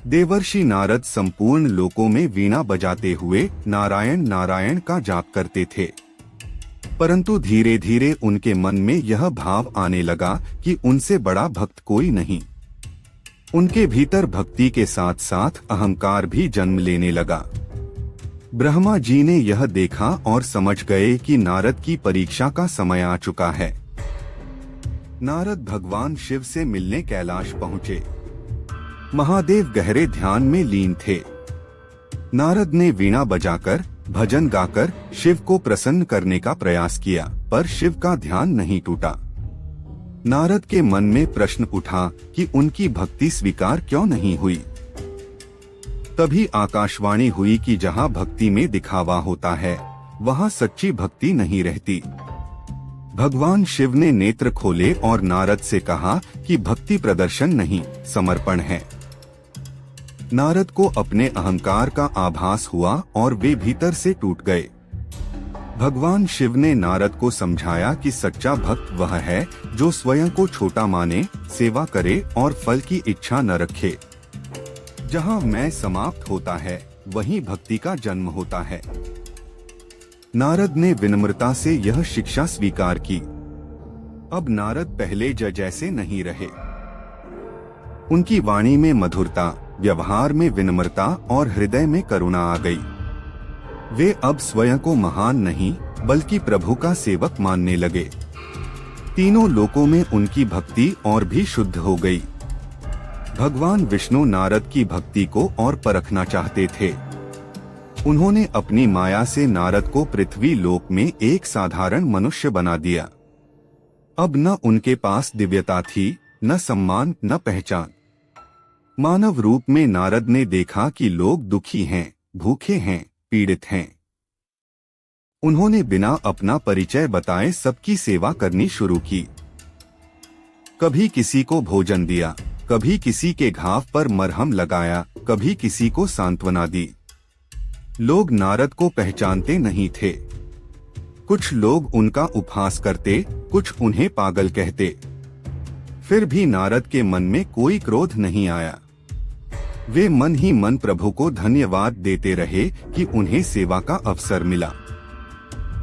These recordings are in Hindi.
देवर्षि नारद संपूर्ण लोकों में वीणा बजाते हुए नारायण नारायण का जाप करते थे, परंतु धीरे धीरे उनके मन में यह भाव आने लगा कि उनसे बड़ा भक्त कोई नहीं। उनके भीतर भक्ति के साथ साथ अहंकार भी जन्म लेने लगा। ब्रह्मा जी ने यह देखा और समझ गए कि नारद की परीक्षा का समय आ चुका है। नारद भगवान शिव से मिलने कैलाश पहुँचे। महादेव गहरे ध्यान में लीन थे। नारद ने वीणा बजाकर भजन गाकर शिव को प्रसन्न करने का प्रयास किया, पर शिव का ध्यान नहीं टूटा। नारद के मन में प्रश्न उठा कि उनकी भक्ति स्वीकार क्यों नहीं हुई। तभी आकाशवाणी हुई कि जहाँ भक्ति में दिखावा होता है, वहाँ सच्ची भक्ति नहीं रहती। भगवान शिव ने नेत्र खोले और नारद से कहा कि भक्ति प्रदर्शन नहीं, समर्पण है। नारद को अपने अहंकार का आभास हुआ और वे भीतर से टूट गए। भगवान शिव ने नारद को समझाया कि सच्चा भक्त वह है जो स्वयं को छोटा माने, सेवा करे और फल की इच्छा न रखे। जहाँ मैं समाप्त होता है, वहीं भक्ति का जन्म होता है। नारद ने विनम्रता से यह शिक्षा स्वीकार की। अब नारद पहले जैसे नहीं रहे। उनकी वाणी में मधुरता, व्यवहार में विनम्रता और हृदय में करुणा आ गई। वे अब स्वयं को महान नहीं बल्कि प्रभु का सेवक मानने लगे। तीनों लोकों में उनकी भक्ति और भी शुद्ध हो गई। भगवान विष्णु नारद की भक्ति को और परखना चाहते थे। उन्होंने अपनी माया से नारद को पृथ्वी लोक में एक साधारण मनुष्य बना दिया। अब न उनके पास दिव्यता थी, न सम्मान, न पहचान। मानव रूप में नारद ने देखा कि लोग दुखी हैं, भूखे हैं, पीड़ित हैं। उन्होंने बिना अपना परिचय बताए सबकी सेवा करनी शुरू की। कभी किसी को भोजन दिया, कभी किसी के घाव पर मरहम लगाया, कभी किसी को सांत्वना दी। लोग नारद को पहचानते नहीं थे। कुछ लोग उनका उपहास करते, कुछ उन्हें पागल कहते। फिर भी नारद के मन में कोई क्रोध नहीं आया। वे मन ही मन प्रभु को धन्यवाद देते रहे कि उन्हें सेवा का अवसर मिला।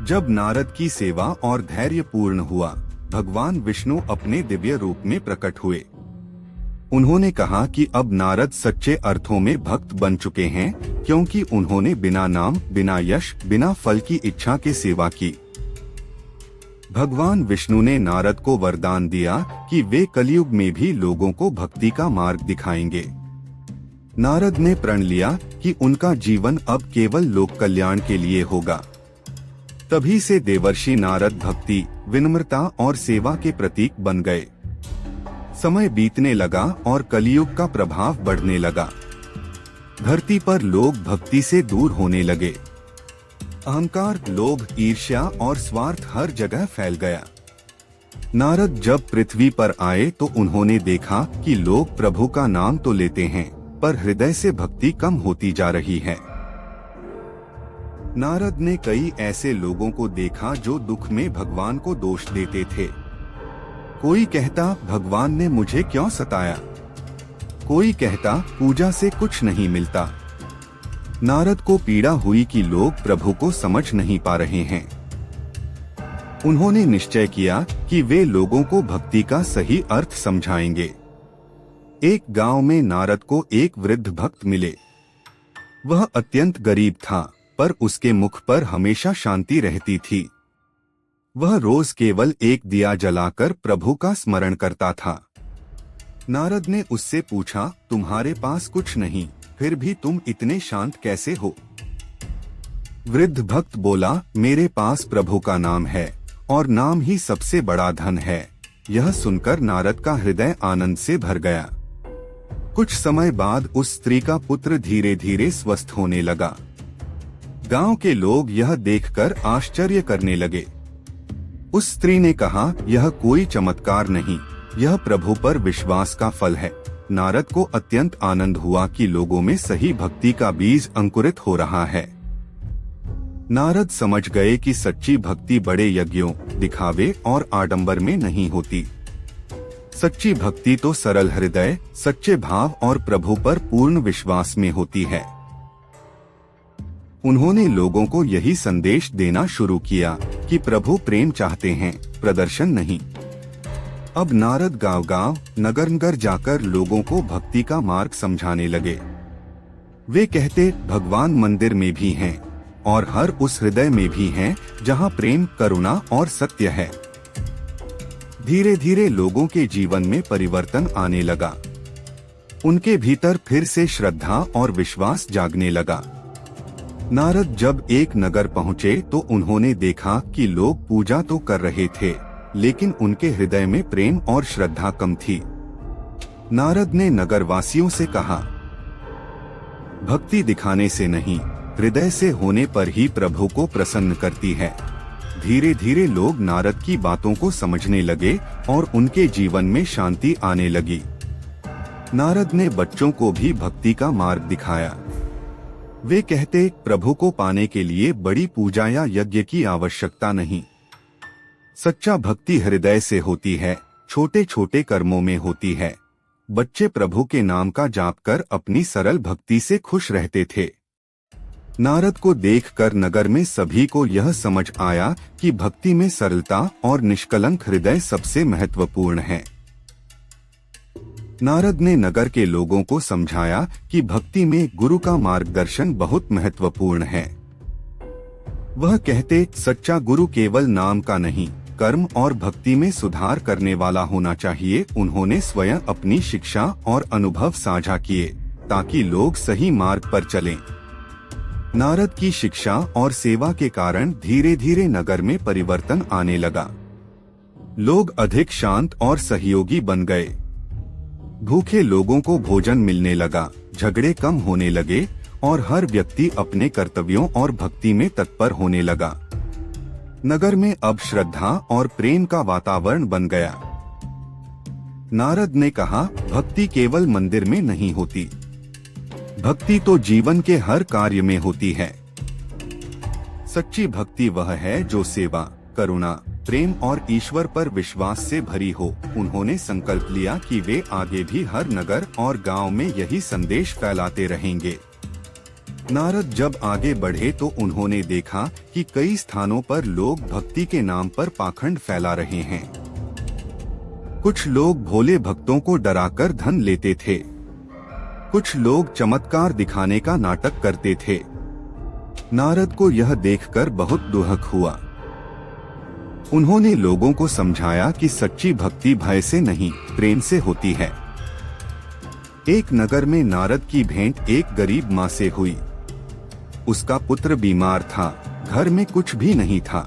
जब नारद की सेवा और धैर्य पूर्ण हुआ, भगवान विष्णु अपने दिव्य रूप में प्रकट हुए। उन्होंने कहा कि अब नारद सच्चे अर्थों में भक्त बन चुके हैं, क्योंकि उन्होंने बिना नाम, बिना यश, बिना फल की इच्छा के सेवा की। भगवान विष्णु ने नारद को वरदान दिया कि वे कलयुग में भी लोगों को भक्ति का मार्ग दिखाएंगे। नारद ने प्रण लिया कि उनका जीवन अब केवल लोक कल्याण के लिए होगा। तभी से देवर्षि नारद भक्ति, विनम्रता और सेवा के प्रतीक बन गए। समय बीतने लगा और कलयुग का प्रभाव बढ़ने लगा। धरती पर लोग भक्ति से दूर होने लगे। अहंकार, लोभ, ईर्ष्या और स्वार्थ हर जगह फैल गया। नारद जब पृथ्वी पर आए तो उन्होंने देखा कि लोग प्रभु का नाम तो लेते हैं, पर हृदय से भक्ति कम होती जा रही है। नारद ने कई ऐसे लोगों को देखा जो दुख में भगवान को दोष देते थे। कोई कहता, भगवान ने मुझे क्यों सताया। कोई कहता, पूजा से कुछ नहीं मिलता। नारद को पीड़ा हुई कि लोग प्रभु को समझ नहीं पा रहे हैं। उन्होंने निश्चय किया कि वे लोगों को भक्ति का सही अर्थ समझाएंगे। एक गांव में नारद को एक वृद्ध भक्त मिले। वह अत्यंत गरीब था, पर उसके मुख पर हमेशा शांति रहती थी। वह रोज केवल एक दिया जलाकर प्रभु का स्मरण करता था। नारद ने उससे पूछा, तुम्हारे पास कुछ नहीं, फिर भी तुम इतने शांत कैसे हो। वृद्ध भक्त बोला, मेरे पास प्रभु का नाम है और नाम ही सबसे बड़ा धन है। यह सुनकर नारद का हृदय आनंद से भर गया। कुछ समय बाद उस स्त्री का पुत्र धीरे धीरे स्वस्थ होने लगा। गांव के लोग यह देखकर आश्चर्य करने लगे। उस स्त्री ने कहा, यह कोई चमत्कार नहीं, यह प्रभु पर विश्वास का फल है। नारद को अत्यंत आनंद हुआ कि लोगों में सही भक्ति का बीज अंकुरित हो रहा है। नारद समझ गए कि सच्ची भक्ति बड़े यज्ञों, दिखावे और आडंबर में नहीं होती। सच्ची भक्ति तो सरल हृदय, सच्चे भाव और प्रभु पर पूर्ण विश्वास में होती है। उन्होंने लोगों को यही संदेश देना शुरू किया कि प्रभु प्रेम चाहते हैं, प्रदर्शन नहीं। अब नारद गांव-गांव, नगर-नगर जाकर लोगों को भक्ति का मार्ग समझाने लगे। वे कहते, भगवान मंदिर में भी हैं और हर उस हृदय में भी हैं जहां प्रेम, करुणा और सत्य है। धीरे धीरे लोगों के जीवन में परिवर्तन आने लगा। उनके भीतर फिर से श्रद्धा और विश्वास जागने लगा। नारद जब एक नगर पहुँचे तो उन्होंने देखा कि लोग पूजा तो कर रहे थे, लेकिन उनके हृदय में प्रेम और श्रद्धा कम थी। नारद ने नगरवासियों से कहा, भक्ति दिखाने से नहीं, हृदय से होने पर ही प्रभु को प्रसन्न करती है। धीरे धीरे लोग नारद की बातों को समझने लगे और उनके जीवन में शांति आने लगी। नारद ने बच्चों को भी भक्ति का मार्ग दिखाया। वे कहते, प्रभु को पाने के लिए बड़ी पूजा या यज्ञ की आवश्यकता नहीं। सच्चा भक्ति हृदय से होती है, छोटे छोटे कर्मों में होती है। बच्चे प्रभु के नाम का जाप कर अपनी सरल भक्ति से खुश रहते थे। नारद को देखकर नगर में सभी को यह समझ आया कि भक्ति में सरलता और निष्कलंक हृदय सबसे महत्वपूर्ण है। नारद ने नगर के लोगों को समझाया कि भक्ति में गुरु का मार्गदर्शन बहुत महत्वपूर्ण है। वह कहते, सच्चा गुरु केवल नाम का नहीं, कर्म और भक्ति में सुधार करने वाला होना चाहिए। उन्होंने स्वयं अपनी शिक्षा और अनुभव साझा किए ताकि लोग सही मार्ग पर चलें। नारद की शिक्षा और सेवा के कारण धीरे धीरे नगर में परिवर्तन आने लगा। लोग अधिक शांत और सहयोगी बन गए। भूखे लोगों को भोजन मिलने लगा, झगड़े कम होने लगे और हर व्यक्ति अपने कर्तव्यों और भक्ति में तत्पर होने लगा। नगर में अब श्रद्धा और प्रेम का वातावरण बन गया। नारद ने कहा, भक्ति केवल मंदिर में नहीं होती, भक्ति तो जीवन के हर कार्य में होती है। सच्ची भक्ति वह है जो सेवा, करुणा, प्रेम और ईश्वर पर विश्वास से भरी हो। उन्होंने संकल्प लिया कि वे आगे भी हर नगर और गांव में यही संदेश फैलाते रहेंगे। नारद जब आगे बढ़े तो उन्होंने देखा कि कई स्थानों पर लोग भक्ति के नाम पर पाखंड फैला रहे हैं। कुछ लोग भोले भक्तों को डराकर धन लेते थे, कुछ लोग चमत्कार दिखाने का नाटक करते थे। नारद को यह देखकर बहुत दुख हुआ। उन्होंने लोगों को समझाया कि सच्ची भक्ति भय से नहीं, प्रेम से होती है। एक नगर में नारद की भेंट एक गरीब माँ से हुई। उसका पुत्र बीमार था, घर में कुछ भी नहीं था।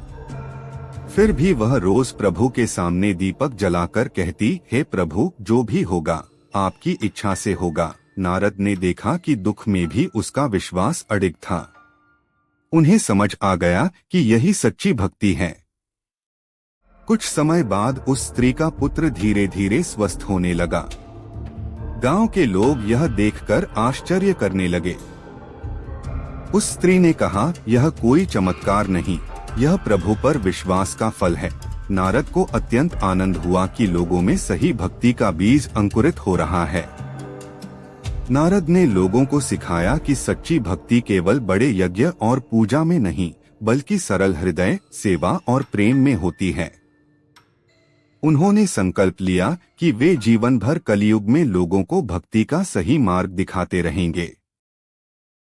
फिर भी वह रोज प्रभु के सामने दीपक जलाकर कहती, हे प्रभु, जो भी होगा आपकी इच्छा से होगा। नारद ने देखा कि दुख में भी उसका विश्वास अडिग था। उन्हें समझ आ गया कि यही सच्ची भक्ति है। कुछ समय बाद उस स्त्री का पुत्र धीरे धीरे स्वस्थ होने लगा। गांव के लोग यह देखकर आश्चर्य करने लगे। उस स्त्री ने कहा, यह कोई चमत्कार नहीं, यह प्रभु पर विश्वास का फल है। नारद को अत्यंत आनंद हुआ कि लोगों में सही भक्ति का बीज अंकुरित हो रहा है। नारद ने लोगों को सिखाया कि सच्ची भक्ति केवल बड़े यज्ञ और पूजा में नहीं, बल्कि सरल हृदय, सेवा और प्रेम में होती है। उन्होंने संकल्प लिया कि वे जीवन भर कलियुग में लोगों को भक्ति का सही मार्ग दिखाते रहेंगे।